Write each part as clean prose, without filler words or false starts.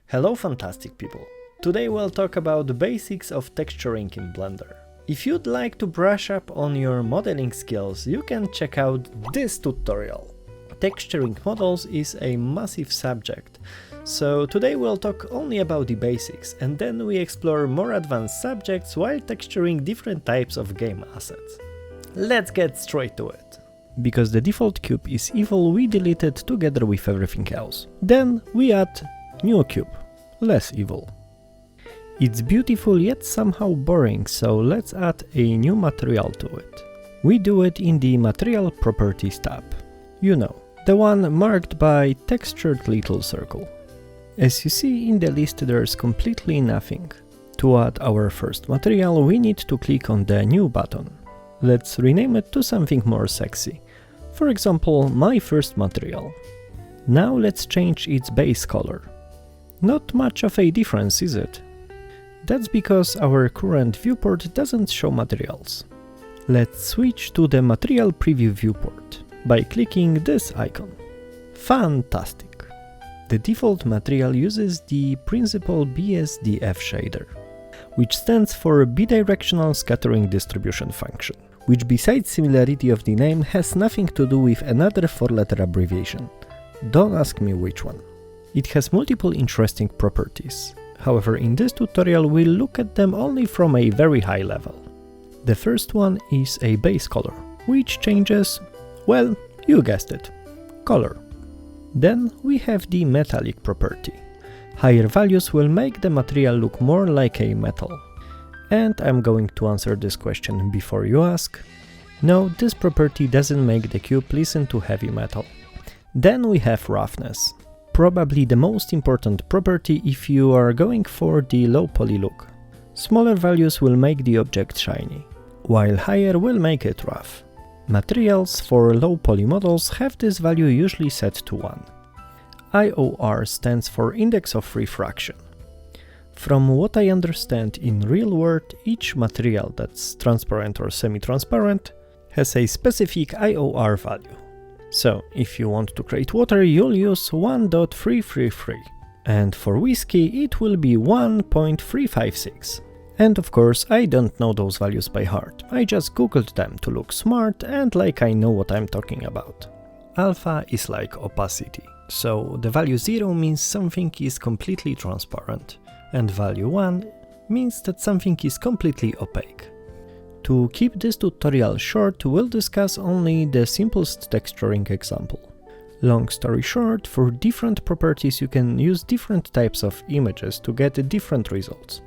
Hello fantastic people! Today we'll talk about the basics of texturing in Blender. If you'd like to brush up on your modeling skills, you can check out this tutorial. Texturing models is a massive subject, so today we'll talk only about the basics, and then we explore more advanced subjects while texturing different types of game assets. Let's get straight to it. Because the default cube is evil, we delete it together with everything else. Then we add new cube, less evil. It's beautiful yet somehow boring, so let's add a new material to it. We do it in the Material Properties tab. You know, the one marked by textured little circle. As you see in the list, there's completely nothing. To add our first material, we need to click on the New button. Let's rename it to something more sexy. For example, my first material. Now let's change its base color. Not much of a difference, is it? That's because our current viewport doesn't show materials. Let's switch to the Material Preview viewport by clicking this icon. Fantastic! The default material uses the principal BSDF shader, which stands for Bidirectional Scattering Distribution function, which besides similarity of the name has nothing to do with another 4-letter abbreviation. Don't ask me which one. It has multiple interesting properties. However, in this tutorial we'll look at them only from a very high level. The first one is a base color, which changes, well, you guessed it, color. Then we have the metallic property. Higher values will make the material look more like a metal. And I'm going to answer this question before you ask. No, this property doesn't make the cube listen to heavy metal. Then we have roughness. Probably the most important property if you are going for the low poly look. Smaller values will make the object shiny, while higher will make it rough. Materials for low poly models have this value usually set to 1. IOR stands for Index of Refraction. From what I understand in real world, each material that's transparent or semi-transparent has a specific IOR value. So, if you want to create water, you'll use 1.333, and for whiskey it will be 1.356. And of course, I don't know those values by heart, I just googled them to look smart and like I know what I'm talking about. Alpha is like opacity, so the value 0 means something is completely transparent, and value 1 means that something is completely opaque. To keep this tutorial short, we'll discuss only the simplest texturing example. Long story short, for different properties you can use different types of images to get different results.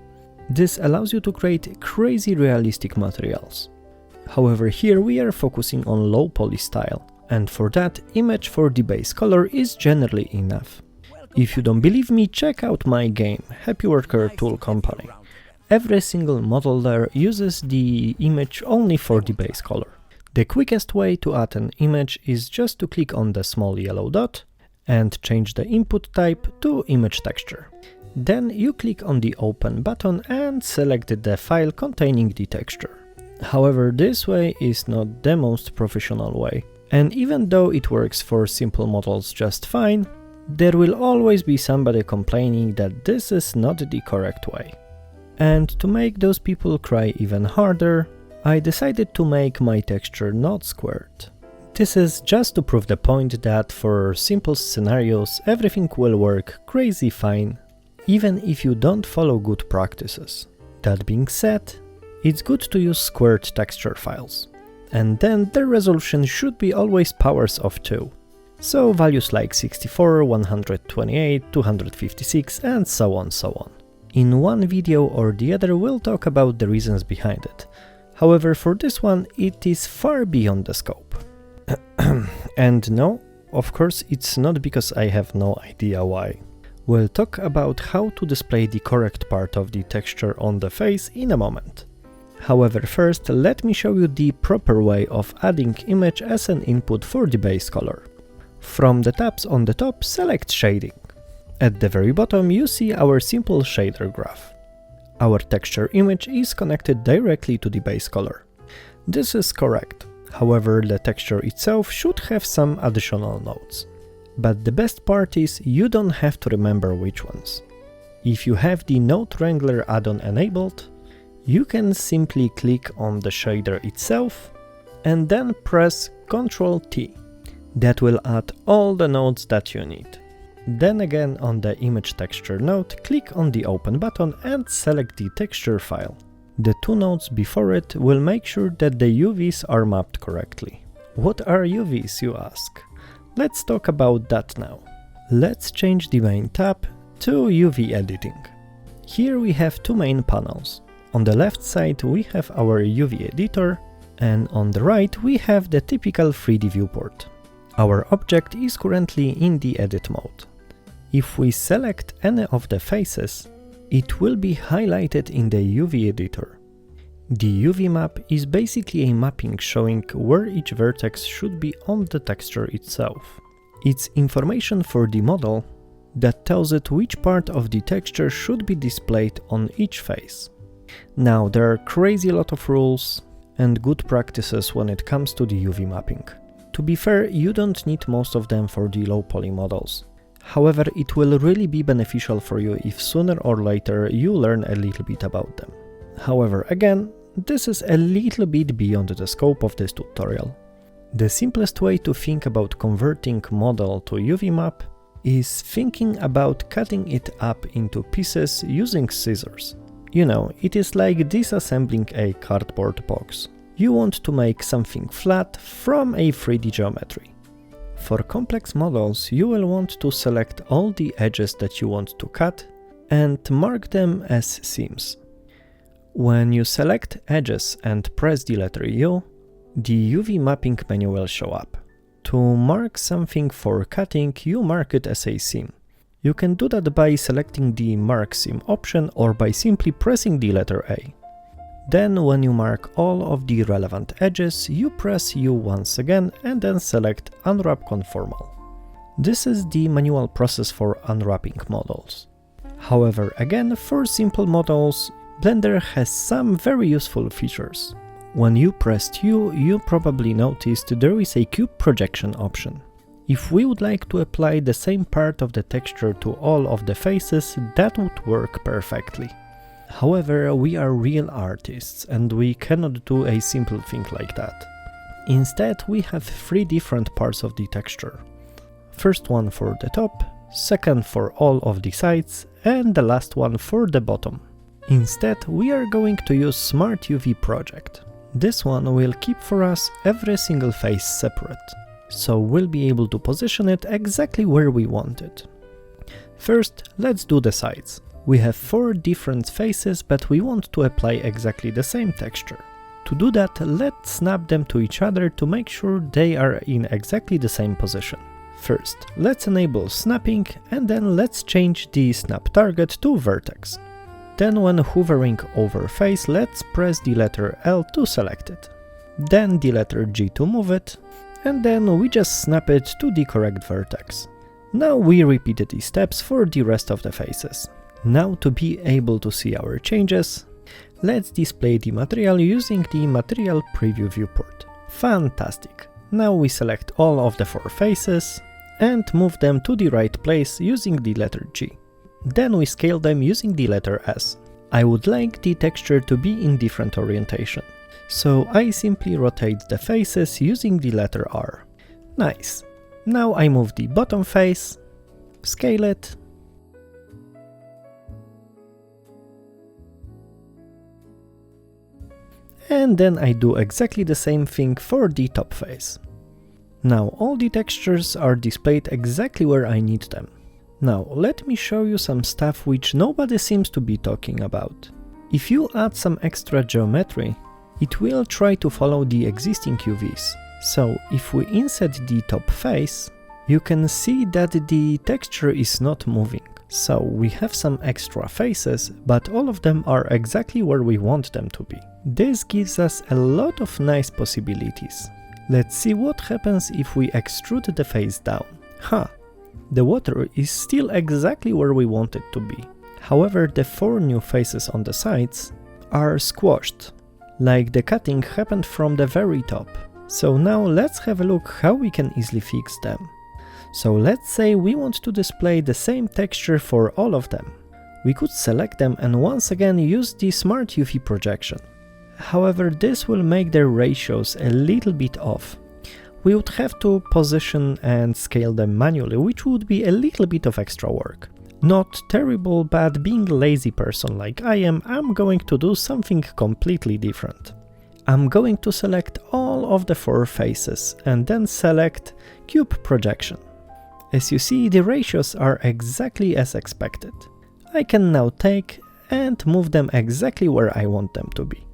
This allows you to create crazy realistic materials. However, here we are focusing on low poly style, and for that, image for the base color is generally enough. If you don't believe me, check out my game, Happy Worker Tool Company. Every single model there uses the image only for the base color. The quickest way to add an image is just to click on the small yellow dot and change the input type to image texture. Then you click on the Open button and select the file containing the texture. However, this way is not the most professional way, and even though it works for simple models just fine, there will always be somebody complaining that this is not the correct way. And to make those people cry even harder, I decided to make my texture not squared. This is just to prove the point that for simple scenarios everything will work crazy fine, even if you don't follow good practices. That being said, it's good to use squared texture files. And then the resolution should be always powers of 2. So values like 64, 128, 256 and so on. In one video or the other we'll talk about the reasons behind it. However, for this one it is far beyond the scope. And no, of course it's not because I have no idea why. We'll talk about how to display the correct part of the texture on the face in a moment. However, first let me show you the proper way of adding image as an input for the base color. From the tabs on the top, select Shading. At the very bottom you see our simple shader graph. Our texture image is connected directly to the base color. This is correct, however the texture itself should have some additional nodes. But the best part is you don't have to remember which ones. If you have the Node Wrangler add-on enabled, you can simply click on the shader itself and then press Ctrl T. That will add all the nodes that you need. Then again on the image texture node, click on the open button and select the texture file. The two nodes before it will make sure that the UVs are mapped correctly. What are UVs, you ask? Let's talk about that now. Let's change the main tab to UV editing. Here we have two main panels. On the left side we have our UV editor, and on the right we have the typical 3D viewport. Our object is currently in the edit mode. If we select any of the faces, it will be highlighted in the UV editor. The UV map is basically a mapping showing where each vertex should be on the texture itself. It's information for the model that tells it which part of the texture should be displayed on each face. Now, there are crazy lot of rules and good practices when it comes to the UV mapping. To be fair, you don't need most of them for the low poly models. However, it will really be beneficial for you if sooner or later you learn a little bit about them. However, again, this is a little bit beyond the scope of this tutorial. The simplest way to think about converting model to UV map is thinking about cutting it up into pieces using scissors. You know, it is like disassembling a cardboard box. You want to make something flat from a 3D geometry. For complex models, you will want to select all the edges that you want to cut and mark them as seams. When you select edges and press the letter U, the UV mapping menu will show up. To mark something for cutting, you mark it as a seam. You can do that by selecting the Mark Seam option or by simply pressing the letter A. Then when you mark all of the relevant edges, you press U once again and then select Unwrap Conformal. This is the manual process for unwrapping models. However, again, for simple models, Blender has some very useful features. When you pressed U, you probably noticed there is a cube projection option. If we would like to apply the same part of the texture to all of the faces, that would work perfectly. However, we are real artists and we cannot do a simple thing like that. Instead, we have three different parts of the texture. First one for the top, second for all of the sides, and the last one for the bottom. Instead, we are going to use Smart UV Project. This one will keep for us every single face separate, so we'll be able to position it exactly where we want it. First, let's do the sides. We have 4 different faces, but we want to apply exactly the same texture. To do that, let's snap them to each other to make sure they are in exactly the same position. First, let's enable snapping, and then let's change the snap target to vertex. Then when hovering over face, let's press the letter L to select it. Then the letter G to move it, and then we just snap it to the correct vertex. Now we repeat these steps for the rest of the faces. Now to be able to see our changes, let's display the material using the Material Preview viewport. Fantastic! Now we select all of the 4 faces and move them to the right place using the letter G. Then we scale them using the letter S. I would like the texture to be in different orientation, so I simply rotate the faces using the letter R. Nice! Now I move the bottom face, scale it, and then I do exactly the same thing for the top face. Now all the textures are displayed exactly where I need them. Now let me show you some stuff which nobody seems to be talking about. If you add some extra geometry, it will try to follow the existing UVs. So if we insert the top face, you can see that the texture is not moving. So we have some extra faces, but all of them are exactly where we want them to be. This gives us a lot of nice possibilities. Let's see what happens if we extrude the face down. The water is still exactly where we want it to be. However, the 4 new faces on the sides are squashed, like the cutting happened from the very top. So now let's have a look how we can easily fix them. So let's say we want to display the same texture for all of them. We could select them and once again use the Smart UV projection. However, this will make their ratios a little bit off. We would have to position and scale them manually, which would be a little bit of extra work. Not terrible, but being a lazy person like I am, I'm going to do something completely different. I'm going to select all of the 4 faces and then select Cube Projection. As you see, the ratios are exactly as expected. I can now take and move them exactly where I want them to be.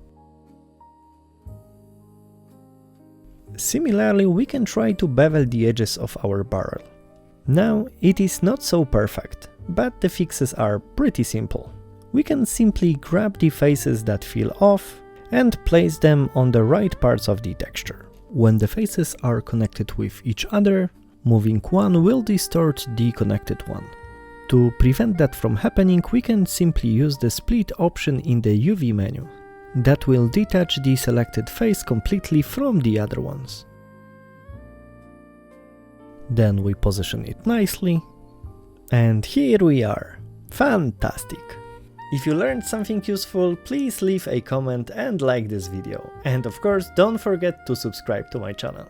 Similarly, we can try to bevel the edges of our barrel. Now, it is not so perfect, but the fixes are pretty simple. We can simply grab the faces that feel off and place them on the right parts of the texture. When the faces are connected with each other, moving one will distort the connected one. To prevent that from happening, we can simply use the split option in the UV menu. That will detach the selected face completely from the other ones. Then we position it nicely, and here we are. Fantastic! If you learned something useful, please leave a comment and like this video. And of course, don't forget to subscribe to my channel.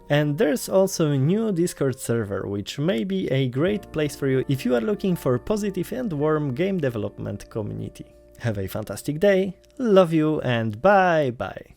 And there's also a new Discord server, which may be a great place for you if you are looking for a positive and warm game development community. Have a fantastic day, love you, and bye bye!